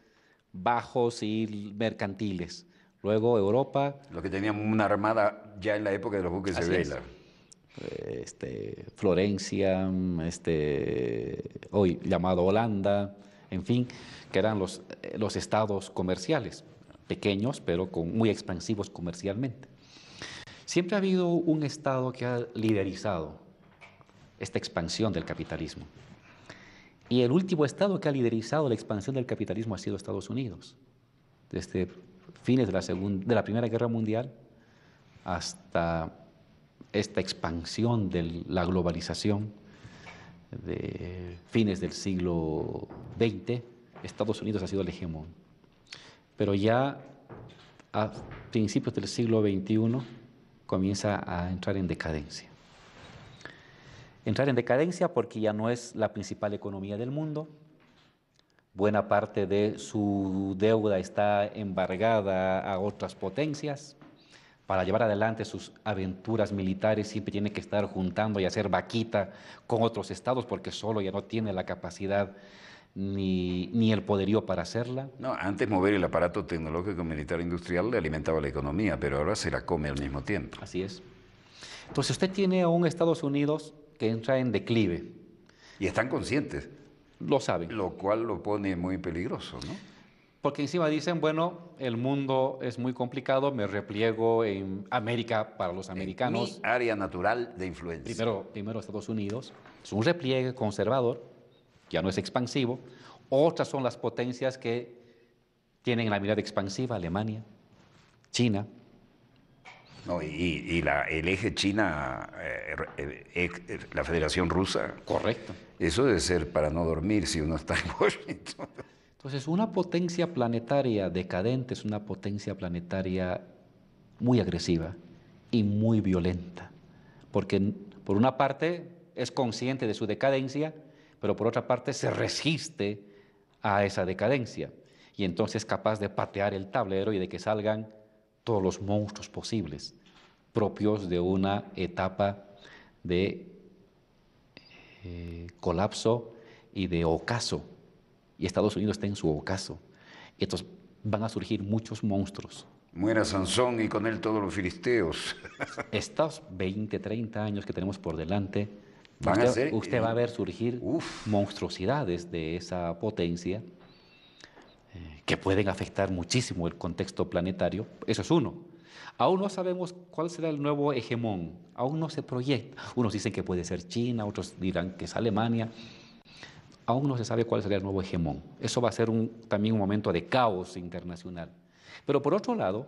bajos y mercantiles, luego Europa. Los que tenían una armada ya en la época de los buques de vela. Florencia, hoy llamado Holanda, en fin, que eran los estados comerciales, pequeños pero muy expansivos comercialmente. Siempre ha habido un estado que ha liderizado esta expansión del capitalismo. Y el último estado que ha liderizado la expansión del capitalismo ha sido Estados Unidos. Desde fines de la Primera Guerra Mundial hasta esta expansión de la globalización de fines del siglo XX, Estados Unidos ha sido el hegemón. Pero ya a principios del siglo XXI comienza a entrar en decadencia. Entrar en decadencia porque ya no es la principal economía del mundo. Buena parte de su deuda está embargada a otras potencias. Para llevar adelante sus aventuras militares siempre tiene que estar juntando y hacer vaquita con otros estados porque solo ya no tiene la capacidad ni el poderío para hacerla. No, antes mover el aparato tecnológico militar industrial le alimentaba la economía, pero ahora se la come al mismo tiempo. Así es. Entonces usted tiene a un Estados Unidos que entra en declive. Y están conscientes. Lo saben. Lo cual lo pone muy peligroso, ¿no? Porque encima dicen, bueno, el mundo es muy complicado, me repliego en América para los americanos. Mi área natural de influencia. Primero Estados Unidos. Es un repliegue conservador, ya no es expansivo. Otras son las potencias que tienen la mirada expansiva, Alemania, China. No, el eje China, la Federación Rusa. Correcto. Eso debe ser para no dormir si uno está en Washington. Entonces, una potencia planetaria decadente es una potencia planetaria muy agresiva y muy violenta, porque por una parte es consciente de su decadencia, pero por otra parte se resiste a esa decadencia y entonces es capaz de patear el tablero y de que salgan todos los monstruos posibles, propios de una etapa de colapso y de ocaso. Y Estados Unidos está en su ocaso. Entonces van a surgir muchos monstruos. Muera Sansón y con él todos los filisteos. Estos 20, 30 años que tenemos por delante, usted va a ver surgir monstruosidades de esa potencia que pueden afectar muchísimo el contexto planetario. Eso es uno. Aún no sabemos cuál será el nuevo hegemón. Aún no se proyecta. Unos dicen que puede ser China, otros dirán que es Alemania. Aún no se sabe cuál será el nuevo hegemón. Eso va a ser también un momento de caos internacional. Pero por otro lado,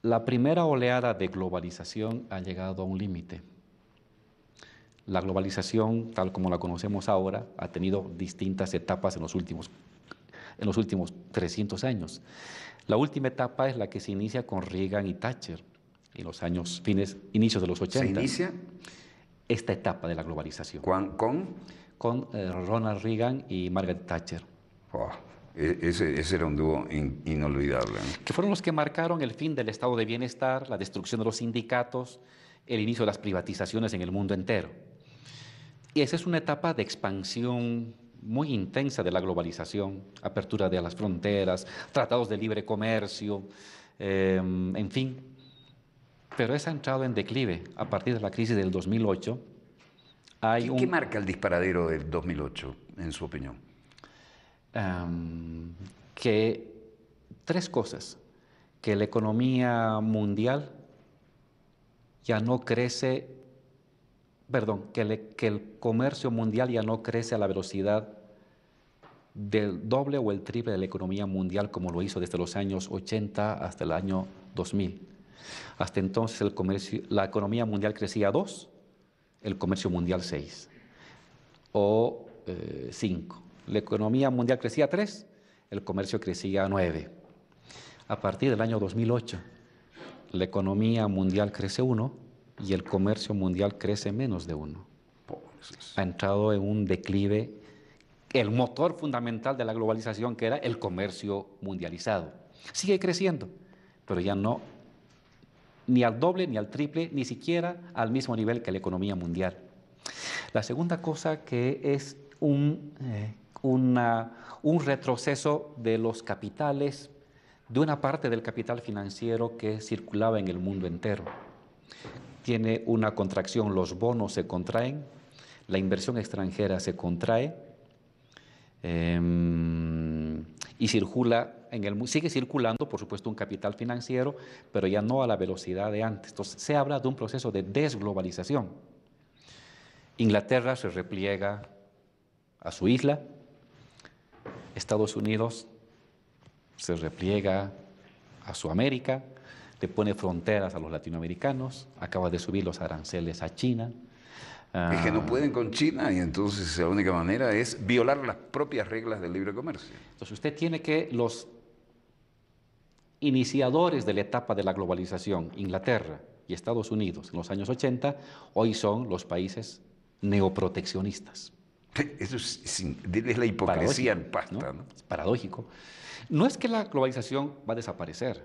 la primera oleada de globalización ha llegado a un límite. La globalización, tal como la conocemos ahora, ha tenido distintas etapas en los últimos 300 años. La última etapa es la que se inicia con Reagan y Thatcher, en los inicios de los 80. ¿Se inicia? Esta etapa de la globalización. Con Ronald Reagan y Margaret Thatcher. Oh, ese era un dúo inolvidable, ¿no? Que fueron los que marcaron el fin del estado de bienestar, la destrucción de los sindicatos el inicio de las privatizaciones en el mundo entero. Y esa es una etapa de expansión muy intensa de la globalización, apertura de las fronteras, tratados de libre comercio, en fin. Pero esa ha entrado en declive a partir de la crisis del 2008. ¿Qué marca el disparadero del 2008, en su opinión? Que tres cosas: que la economía mundial ya no crece, perdón, que el comercio mundial ya no crece a la velocidad del doble o el triple de la economía mundial como lo hizo desde los años 80 hasta el año 2000. Hasta entonces la economía mundial crecía 2, el comercio mundial 6 o 5. La economía mundial crecía 3, el comercio crecía 9. A partir del año 2008, la economía mundial crece 1 y el comercio mundial crece menos de 1. Ha entrado en un declive el motor fundamental de la globalización, que era el comercio mundializado. Sigue creciendo, pero ya no ni al doble, ni al triple, ni siquiera al mismo nivel que la economía mundial. La segunda cosa que es un retroceso de los capitales, de una parte del capital financiero que circulaba en el mundo entero. Tiene una contracción, los bonos se contraen, la inversión extranjera se contrae, y sigue circulando, por supuesto, un capital financiero, pero ya no a la velocidad de antes. Entonces, se habla de un proceso de desglobalización. Inglaterra se repliega a su isla, Estados Unidos se repliega a su América, le pone fronteras a los latinoamericanos, acaba de subir los aranceles a China. Es que no pueden con China y entonces la única manera es violar las propias reglas del libre comercio. Entonces usted tiene que los iniciadores de la etapa de la globalización, Inglaterra y Estados Unidos en los años 80, hoy son los países neoproteccionistas. Eso es la hipocresía en pasta, ¿no? Es paradójico. No es que la globalización va a desaparecer,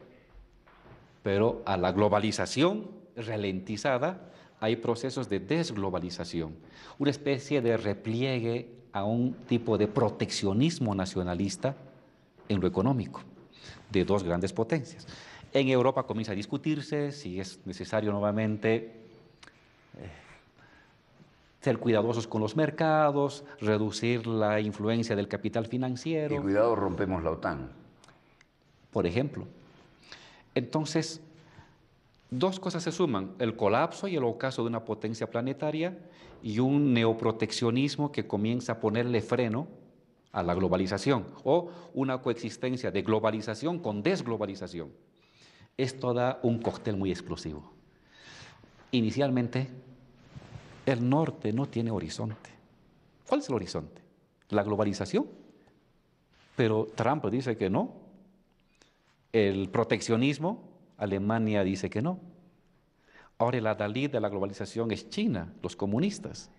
pero a la globalización ralentizada hay procesos de desglobalización, una especie de repliegue a un tipo de proteccionismo nacionalista en lo económico de dos grandes potencias. En Europa comienza a discutirse si es necesario nuevamente ser cuidadosos con los mercados, reducir la influencia del capital financiero. Y cuidado, rompemos la OTAN. Por ejemplo. Entonces, dos cosas se suman: el colapso y el ocaso de una potencia planetaria y un neoproteccionismo que comienza a ponerle freno a la globalización, o una coexistencia de globalización con desglobalización. Esto da un cóctel muy explosivo. Inicialmente, el norte no tiene horizonte. ¿Cuál es el horizonte? ¿La globalización? Pero Trump dice que no. El proteccionismo, Alemania dice que no. Ahora el adalid de la globalización es China, los comunistas.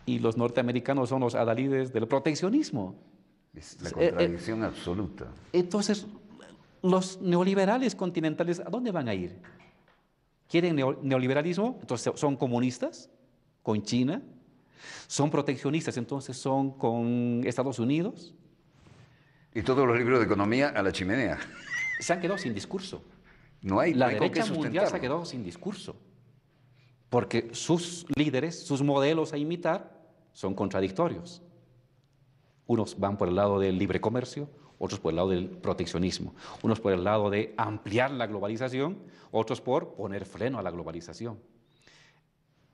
Y los norteamericanos son los adalides del proteccionismo. Es la contradicción absoluta. Entonces, los neoliberales continentales, ¿a dónde van a ir? ¿Quieren neoliberalismo? Entonces son comunistas con China. ¿Son proteccionistas? Entonces son con Estados Unidos. Y todos los libros de economía a la chimenea. Se han quedado sin discurso. La derecha mundial se ha quedado sin discurso, porque sus líderes, sus modelos a imitar son contradictorios. Unos van por el lado del libre comercio, otros por el lado del proteccionismo, unos por el lado de ampliar la globalización, otros por poner freno a la globalización.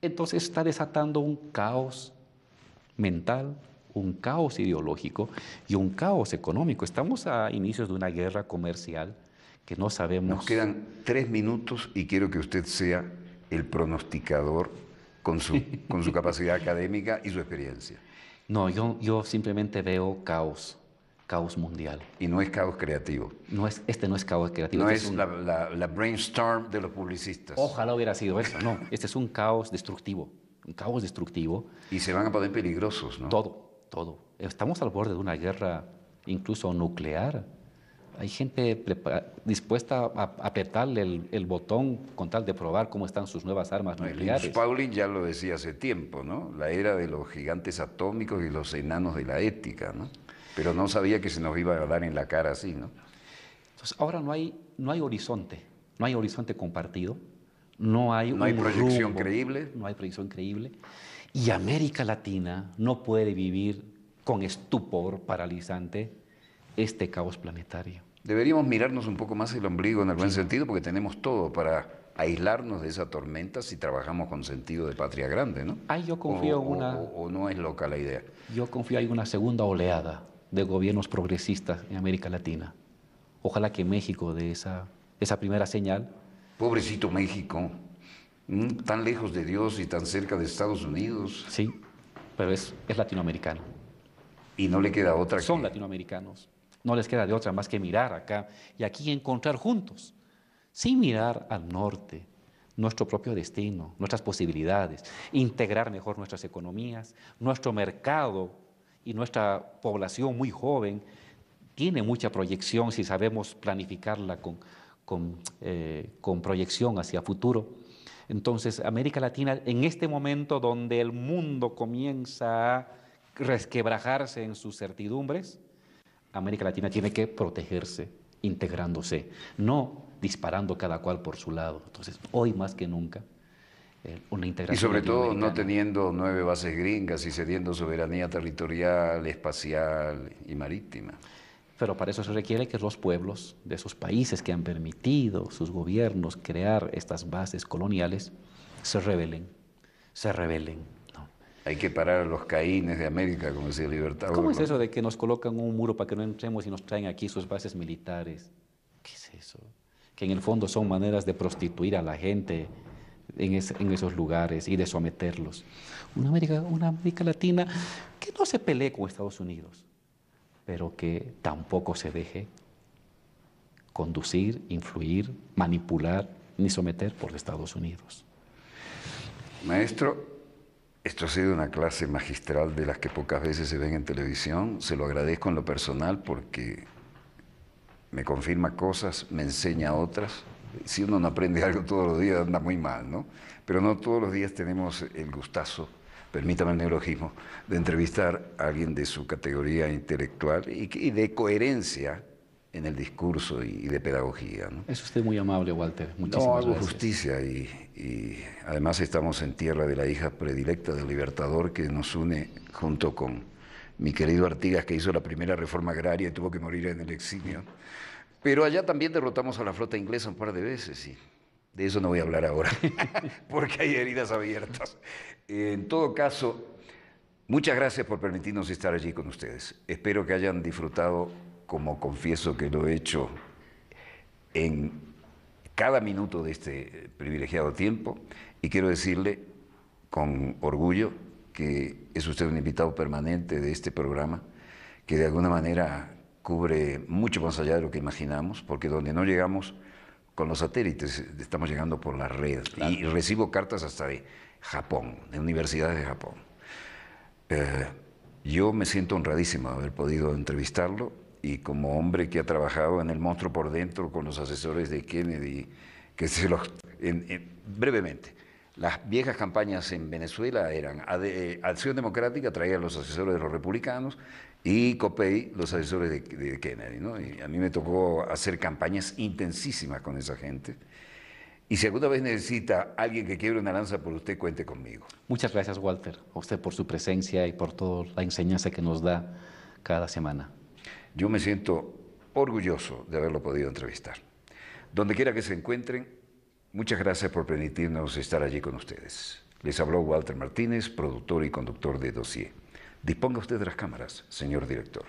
Entonces está desatando un caos mental, un caos ideológico y un caos económico. Estamos a inicios de una guerra comercial que no sabemos. Nos quedan 3 minutos y quiero que usted sea el pronosticador con su capacidad académica y su experiencia. No, yo simplemente veo caos mundial. Y no es caos creativo. Este no es caos creativo. No es la brainstorm de los publicistas. Ojalá hubiera sido eso, no. Este es un caos destructivo. Un caos destructivo. Y se van a poner peligrosos, ¿no? Todo. Estamos al borde de una guerra incluso nuclear. Hay gente dispuesta a apretarle el botón con tal de probar cómo están sus nuevas armas nucleares. Linus Pauling ya lo decía hace tiempo, ¿no? La era de los gigantes atómicos y los enanos de la ética, ¿no? Pero no sabía que se nos iba a dar en la cara así, ¿no? Entonces, ahora no hay horizonte, no hay horizonte compartido, no hay proyección rumbo, creíble. no hay proyección creíble, y América Latina no puede vivir con estupor paralizante este caos planetario. Deberíamos mirarnos un poco más el ombligo en el buen sentido, porque tenemos todo para aislarnos de esa tormenta si trabajamos con sentido de patria grande, ¿no? Yo confío o no es loca la idea. Yo confío en una segunda oleada de gobiernos progresistas en América Latina. Ojalá que México dé esa primera señal. Pobrecito México, tan lejos de Dios y tan cerca de Estados Unidos. Sí, pero es latinoamericano. Y no le queda otra Son latinoamericanos. No les queda de otra más que mirar acá y aquí encontrar juntos, sin mirar al norte, nuestro propio destino, nuestras posibilidades, integrar mejor nuestras economías, nuestro mercado y nuestra población muy joven tiene mucha proyección si sabemos planificarla con proyección hacia futuro. Entonces, América Latina, en este momento donde el mundo comienza a resquebrajarse en sus certidumbres, América Latina tiene que protegerse, integrándose, no disparando cada cual por su lado. Entonces, hoy más que nunca, una integración. Y sobre todo no teniendo 9 bases gringas y cediendo soberanía territorial, espacial y marítima. Pero para eso se requiere que los pueblos de esos países que han permitido sus gobiernos crear estas bases coloniales se rebelen. ¿No? Hay que parar a los caínes de América, como decía Libertador. ¿Cómo es eso de que nos colocan un muro para que no entremos y nos traen aquí sus bases militares? ¿Qué es eso? Que en el fondo son maneras de prostituir a la gente en esos lugares y de someterlos. Una América Latina que no se pelee con Estados Unidos, pero que tampoco se deje conducir, influir, manipular ni someter por Estados Unidos. Maestro, esto ha sido una clase magistral de las que pocas veces se ven en televisión. Se lo agradezco en lo personal porque me confirma cosas, me enseña otras. Si uno no aprende algo todos los días anda muy mal, ¿no? Pero no todos los días tenemos el gustazo, permítame el neologismo, de entrevistar a alguien de su categoría intelectual y de coherencia en el discurso y de pedagogía, ¿no? Es usted muy amable, Walter. Muchísimas gracias. No, hago gracias. justicia y además estamos en tierra de la hija predilecta del Libertador que nos une junto con mi querido Artigas, que hizo la primera reforma agraria y tuvo que morir en el exilio. Pero allá también derrotamos a la flota inglesa un par de veces y de eso no voy a hablar ahora, porque hay heridas abiertas. En todo caso, muchas gracias por permitirnos estar allí con ustedes. Espero que hayan disfrutado, como confieso que lo he hecho en cada minuto de este privilegiado tiempo, y quiero decirle con orgullo que es usted un invitado permanente de este programa, que de alguna manera cubre mucho más allá de lo que imaginamos, porque donde no llegamos con los satélites, estamos llegando por la red. Claro. Y recibo cartas hasta de Japón, de universidades de Japón. Yo me siento honradísimo de haber podido entrevistarlo y como hombre que ha trabajado en el monstruo por dentro con los asesores de Kennedy, que se los... brevemente, las viejas campañas en Venezuela eran Acción Democrática, traía a los asesores de los republicanos, y COPEI, los asesores de Kennedy, ¿no? Y a mí me tocó hacer campañas intensísimas con esa gente. Y si alguna vez necesita alguien que quiebre una lanza por usted, cuente conmigo. Muchas gracias, Walter, a usted por su presencia y por toda la enseñanza que nos da cada semana. Yo me siento orgulloso de haberlo podido entrevistar. Donde quiera que se encuentren, muchas gracias por permitirnos estar allí con ustedes. Les habló Walter Martínez, productor y conductor de Dossier. Disponga usted de las cámaras, señor director.